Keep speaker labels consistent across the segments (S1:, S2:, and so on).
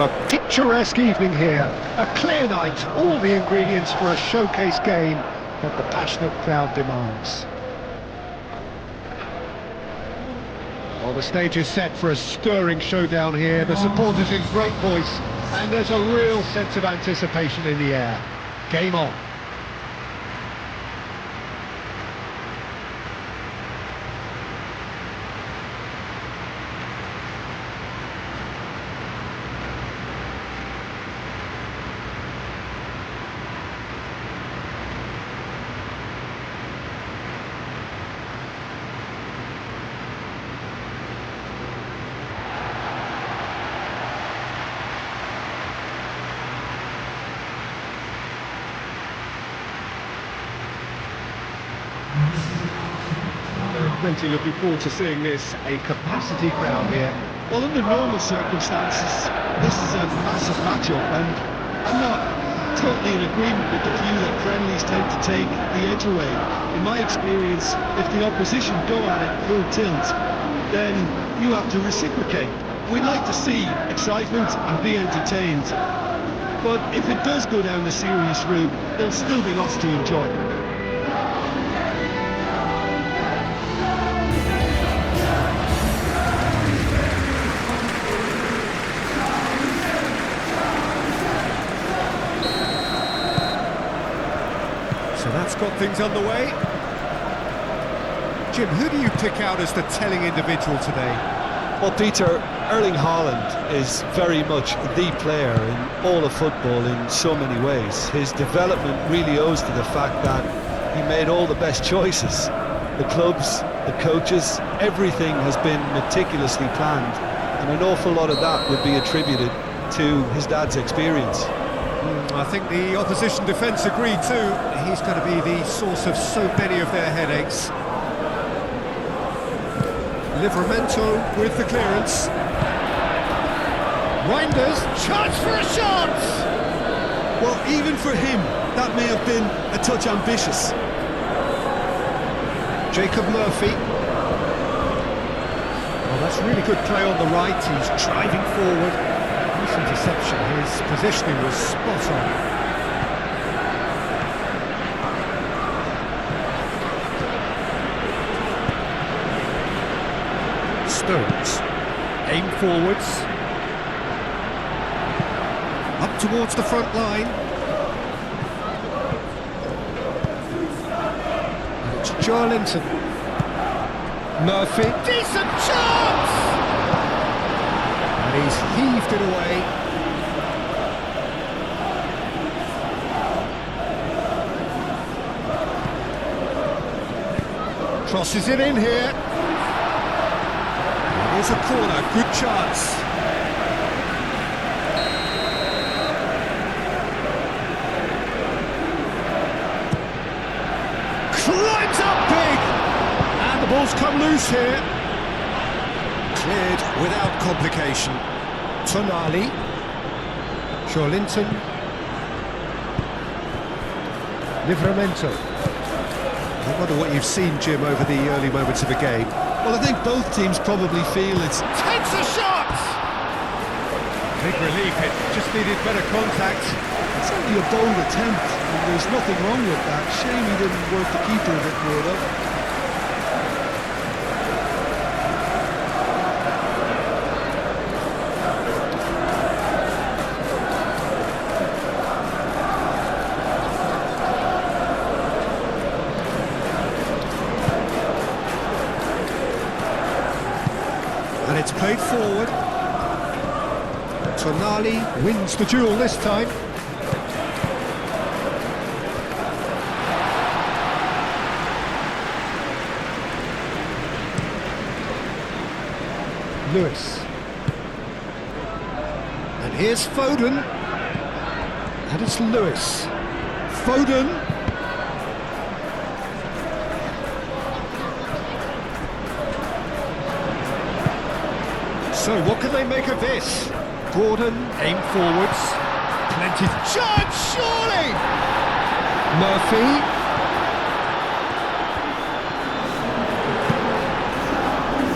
S1: to a picturesque evening here. A clear night, all the ingredients for a showcase game that the passionate crowd demands. Well, the stage is set for a stirring showdown here. The supporters in great voice, and there's a real sense of anticipation in the air. Game on. Plenty looking forward to seeing this, a capacity crowd here.
S2: Well, under normal circumstances, this is a massive matchup, and I'm not totally in agreement with the view that friendlies tend to take the edge away. In my experience, if the opposition go at it full tilt, then you have to reciprocate. We'd like to see excitement and be entertained, but if it does go down the serious route, there'll still be lots to enjoy.
S3: So that's got things underway. Jim, who do you pick out as the telling individual today?
S2: Well, Peter, Erling Haaland is very much the player in all of football in so many ways. His development really owes to the fact that he made all the best choices. The clubs, the coaches, everything has been meticulously planned, and an awful lot of that would be attributed to his dad's experience.
S3: I think the opposition defence agreed too. He's going to be the source of so many of their headaches. Livramento with the clearance. Reinders, chance for a shot!
S2: Well, even for him, that may have been a touch ambitious.
S3: Jacob Murphy. Well, that's really good play on the right. He's driving forward. Nice interception. His positioning was spot on. Stones, aim forwards, up towards the front line, and it's Joelinton, Murphy, decent chance, and he's heaved it away. Crosses it in here. Here's a corner, good chance. Climbs up big! And the ball's come loose here. Cleared without complication. Tonali. Joelinton. Livramento. I wonder what you've seen, Jim, over the early moments of the game.
S2: Well, I think both teams probably feel it's...
S3: Takes a shot! Big relief, it just needed better contact.
S2: It's only a bold attempt, and there's nothing wrong with that. Shame he didn't work the keeper a bit more, though.
S3: And it's played forward. Tonali wins the duel this time. Lewis. And here's Foden. And it's Lewis. Foden. So what can they make of this? Gordon, aim forwards. Plenty of chance, surely! Murphy.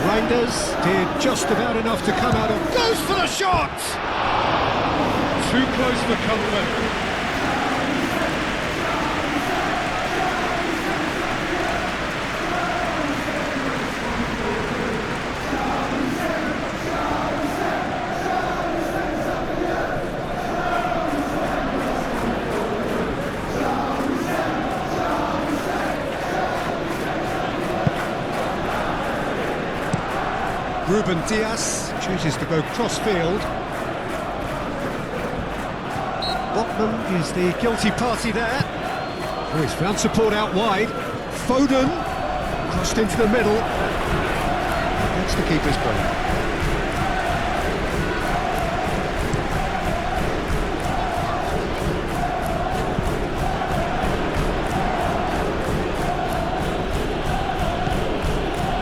S3: Reinders did just about enough to come out of... Goes for the shot!
S1: too close for comfort.
S3: Ruben Diaz chooses to go cross-field. Botman is the guilty party there. Oh, he's found support out wide. Foden crossed into the middle. That's the keeper's goal.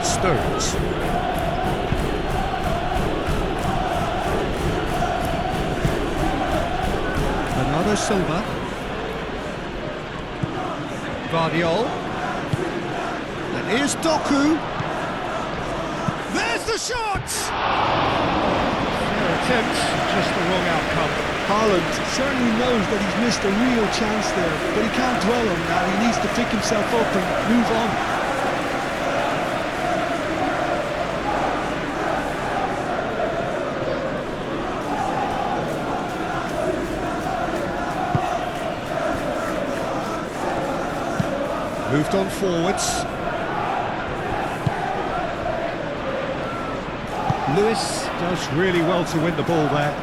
S3: Stones. Bernardo Silva. Guardiol. And here's Doku. There's the shot!
S1: Fair attempt, just the wrong outcome.
S2: Haaland certainly knows that he's missed a real chance there, but he can't dwell on that. He needs to pick himself up and move on.
S3: Moved on forwards. Lewis does really well to win the ball there.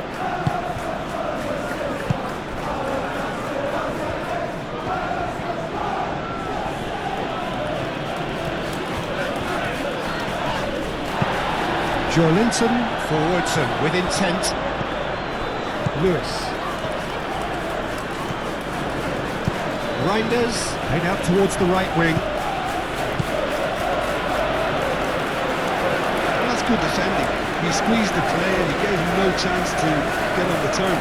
S3: Joelinton forwards and with intent. Lewis. Reinders head out towards the right wing.
S2: That's good defending. He squeezed the play and he gave him no chance to get on the turn.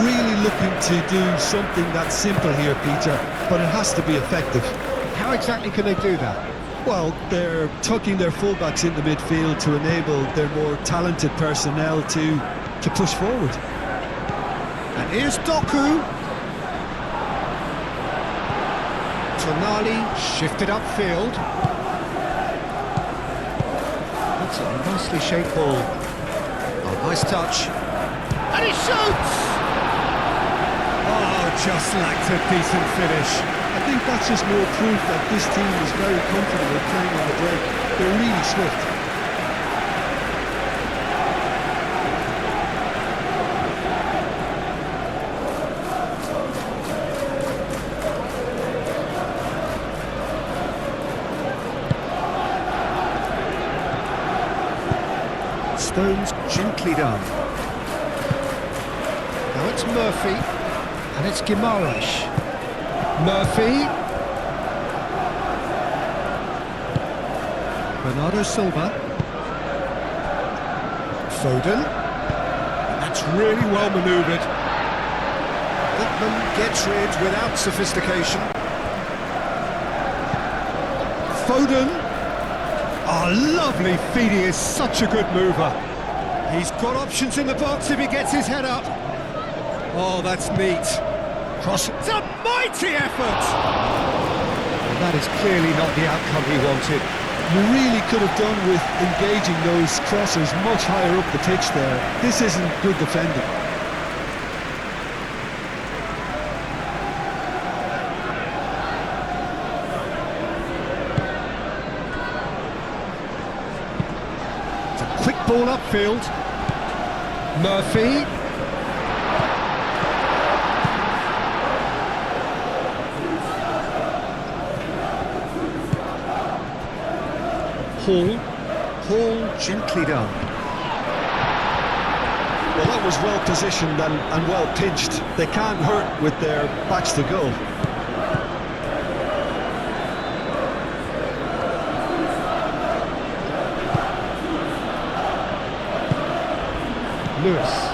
S2: Really looking to do something that's simple here, Peter, but it has to be effective.
S3: How exactly can they do that?
S2: Well, they're tucking their fullbacks into midfield to enable their more talented personnel to push forward.
S3: And here's Doku. Tonali shifted upfield. That's a nicely shaped ball. Oh, nice touch. And he shoots! Oh, just lacked a decent finish.
S2: I think that's just more proof that this team is very comfortable playing on the break. They're really swift.
S3: Stones gently done. Now it's Murphy, and it's Guimaraes. Murphy. Bernardo Silva. Foden. That's really well manoeuvred. Botman gets rid without sophistication. Foden. Oh, lovely feed. He is such a good mover. He's got options in the box if he gets his head up. Oh, that's neat. Cross. It's a mighty effort! Well, that is clearly not the outcome he wanted.
S2: You really could have done with engaging those crosses much higher up the pitch there. This isn't good defending.
S3: It's a quick ball upfield. Murphy. Hall gently done.
S2: Well, that was well positioned and well pinched. They can't hurt with their backs to goal.
S3: Lewis.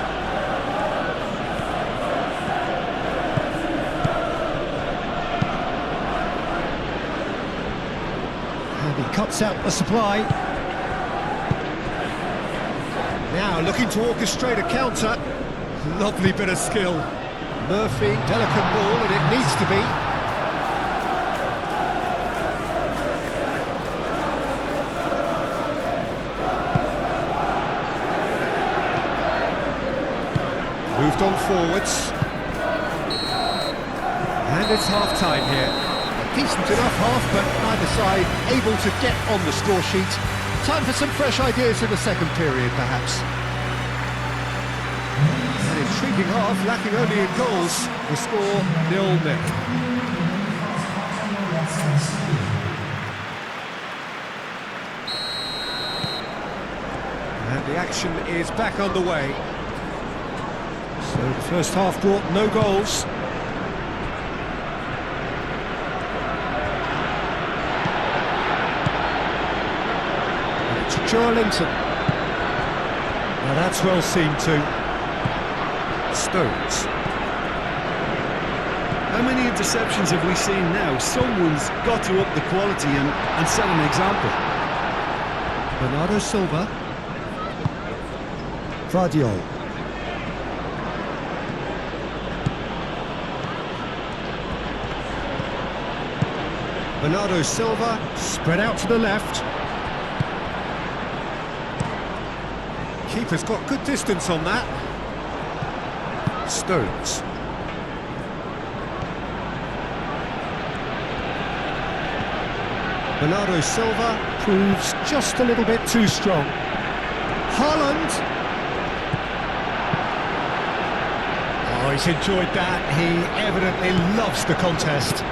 S3: And he cuts out the supply. Now looking to orchestrate a counter. Lovely bit of skill. Murphy, delicate ball, and it needs to be. Moved on forwards. And it's half-time here. A decent enough half, but neither side able to get on the score sheet. Time for some fresh ideas in the second period, perhaps. An intriguing half, lacking only in goals. The score 0-0. And the action is back underway. So the first half brought no goals. It's Linton. Now that's well seen too. Stones.
S2: How many interceptions have we seen now? Someone's got to up the quality and set an example.
S3: Bernardo Silva. Vardiol. Bernardo Silva, spread out to the left. Keeper's got good distance on that. Stones. Bernardo Silva proves just a little bit too strong. Haaland. Oh, he's enjoyed that. He evidently loves the contest.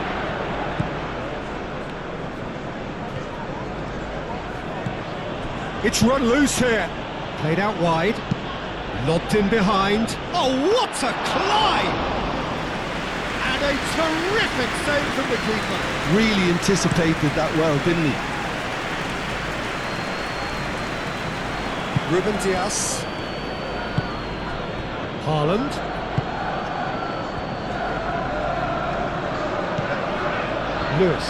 S3: It's run loose here. Played out wide. Lobbed in behind. Oh, what a climb! And a terrific save from the keeper.
S2: Really anticipated that well, didn't he?
S3: Ruben Dias. Haaland. Lewis.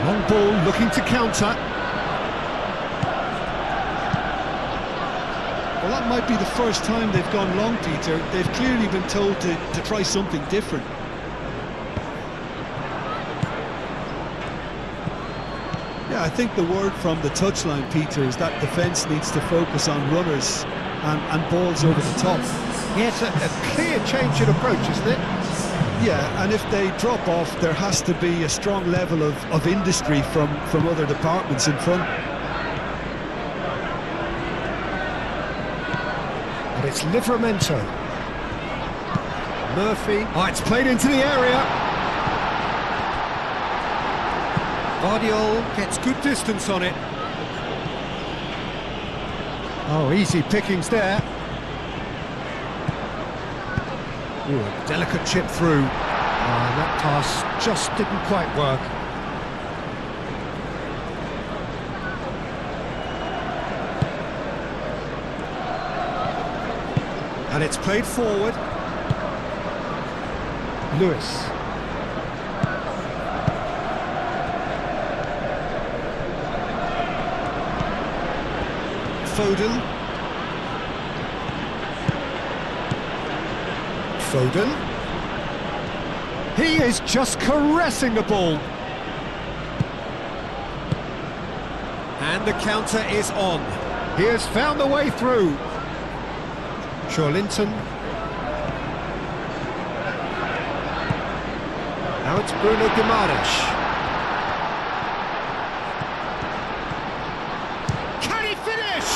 S3: Long ball looking to counter.
S2: Well, that might be the first time they've gone long, Peter. They've clearly been told to try something different. Yeah, I think the word from the touchline, Peter, is that defence needs to focus on runners and balls over the top.
S3: Yeah, it's a clear change in approach, isn't it?
S2: Yeah, and if they drop off, there has to be a strong level of industry from other departments in front.
S3: And it's Livramento. Murphy. Oh, it's played into the area. Vardiol gets good distance on it. Oh, easy pickings there. Ooh, a delicate chip through. And that pass just didn't quite work. And it's played forward. Lewis. Foden. Foden. He is just caressing the ball. And the counter is on. He has found the way through. Linton. Now it's Bruno Guimaraes. Can he finish?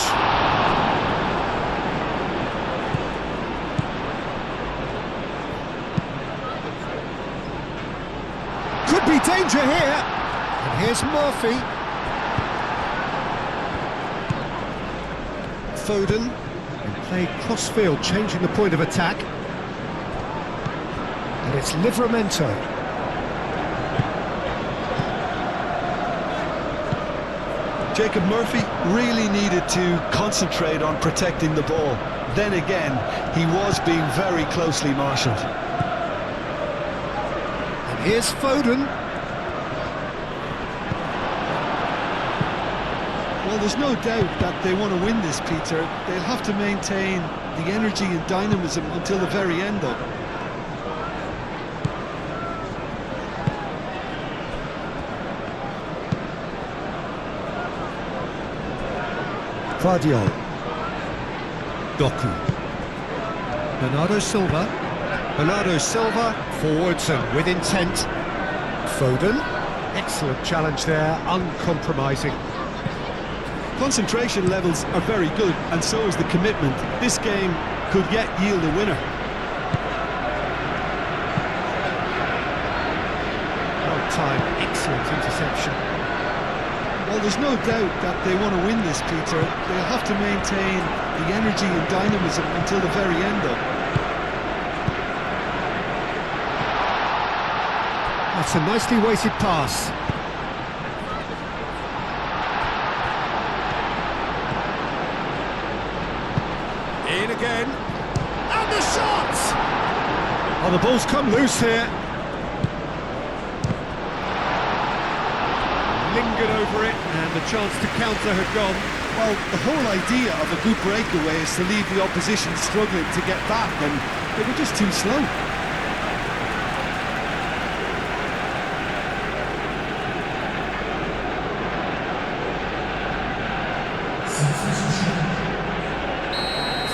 S3: Could be danger here. And here's Murphy. Foden. Played cross-field, changing the point of attack. And it's Livramento.
S2: Jacob Murphy really needed to concentrate on protecting the ball. Then again, he was being very closely marshalled.
S3: And here's Foden.
S2: Well, there's no doubt that they want to win this, Peter. They'll have to maintain the energy and dynamism until the very end, though.
S3: Vardiol. Doku. Bernardo Silva. Bernardo Silva, forwards and with intent. Foden. Excellent challenge there, uncompromising.
S2: Concentration levels are very good, and so is the commitment. This game could yet yield a winner.
S3: Well timed, excellent interception.
S2: Well, there's no doubt that they want to win this, Peter. They'll have to maintain the energy and dynamism until the very end, though.
S3: That's a nicely weighted pass. In again. And the shot! Oh, the ball's come loose here. Lingered over it, and the chance to counter had gone.
S2: Well, the whole idea of a good breakaway is to leave the opposition struggling to get back, and they were just too slow.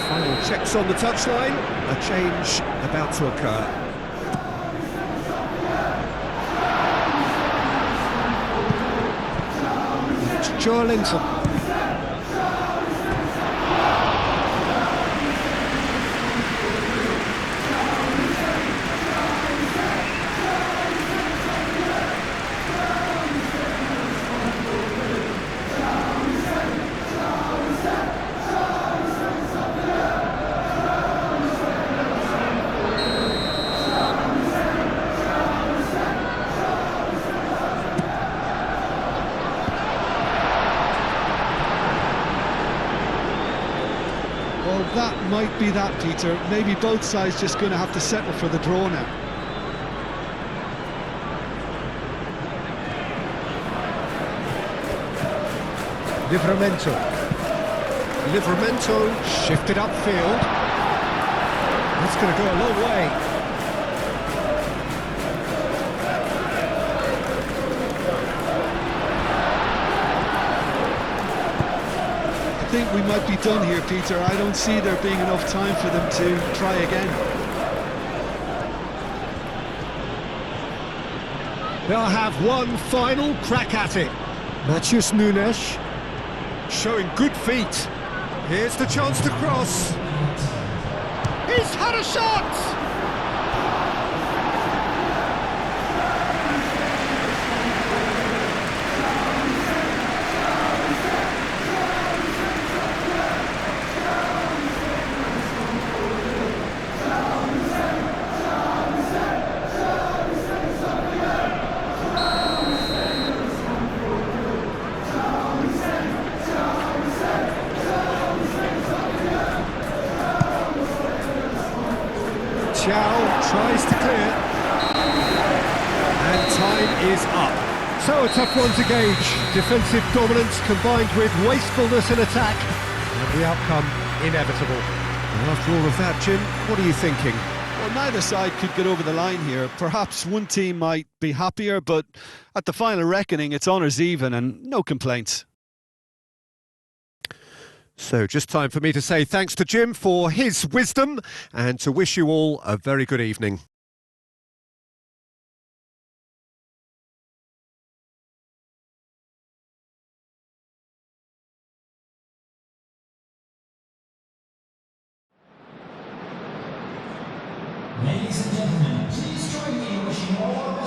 S3: Final checks on the touchline. A change about to occur. Joelinton.
S2: Well, that might be that, Peter. Maybe both sides just going to have to settle for the draw now.
S3: Livramento shifted upfield. That's going to go a long way.
S2: I think we might be done here, Peter. I don't see there being enough time for them to try again.
S3: They'll have one final crack at it. Matheus Nunes showing good feet. Here's the chance to cross. He's had a shot! Tries to clear, and time is up. So a tough one to gauge. Defensive dominance combined with wastefulness in attack, and the outcome inevitable. And after all of that, Jim, what are you thinking?
S2: Well, neither side could get over the line here. Perhaps one team might be happier, but at the final reckoning, it's honours even and no complaints.
S3: So just time for me to say thanks to Jim for his wisdom and to wish you all a very good evening.
S4: Ladies and gentlemen, please join me in wishing all